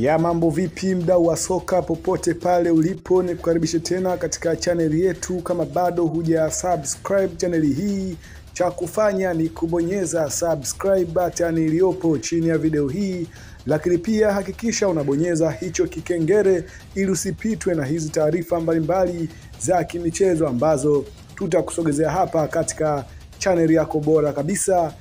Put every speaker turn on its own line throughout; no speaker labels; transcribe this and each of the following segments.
Ya mambo vipi, mdau wa soka popote pale ulipo, nikukaribishe tena katika chaneli yetu. Kama bado huja subscribe chaneli hii, cha kufanya ni kubonyeza subscribe button iliyopo chini ya video hii, lakini pia hakikisha unabonyeza hicho kikengele ili usipitwe na hizi taarifa mbalimbali za kimichezo ambazo tutakusogezea hapa katika chaneli yako bora kabisa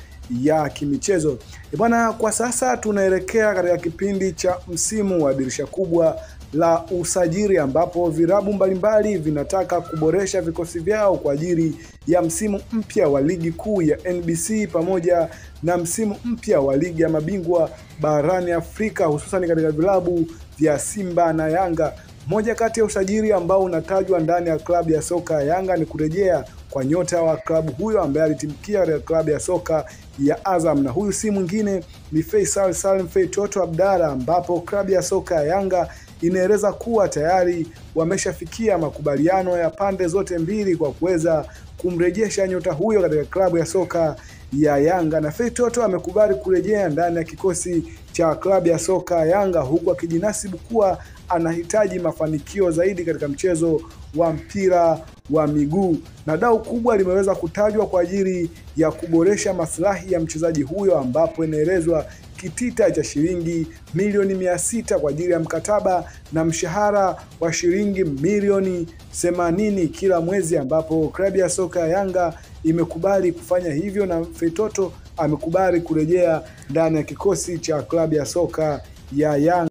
ya kimichezo. Bwana, kwa sasa tunaelekea katika kipindi cha msimu wa dirisha kubwa la usajili, ambapo vilabu mbalimbali vinataka kuboresha vikosi vyao kwa ajili ya msimu mpya wa ligi kuu ya NBC pamoja na msimu mpya wa ligi ya mabingwa barani Afrika, hususan katika vilabu vya Simba na Yanga. Moja kati ya usajili ambao unatajwa ndani ya klabu ya soka ya Yanga ni kurejea kwa nyota wa klabu huyo ambaye alitimkia katika klabu ya soka ya Azam, na huyu si mwingine ni Faisal Salum Feitoto Abdalla, ambapo klabu ya soka ya Yanga inaeleza kuwa tayari wameshafikia makubaliano ya pande zote mbili kwa kuweza kumrejesha nyota huyo katika klabu ya soka ya Yanga, na Feitoto amekubali kurejea ndani ya kikosi cha klabu ya soka ya Yanga, huku akijinasibu kuwa anahitaji mafanikio zaidi katika mchezo wa mpira wa miguu, na dau kubwa limeweza kutajwa kwa ajili ya kuboresha maslahi ya mchezaji huyo, ambapo inaelezwa kitita cha shilingi milioni 600 kwa ajili ya mkataba na mshahara wa shilingi milioni 80 kila mwezi, ambapo klabu ya soka ya Yanga imekubali kufanya hivyo na Feitoto amekubali kurejea ndani ya kikosi cha klabu ya soka ya Yanga.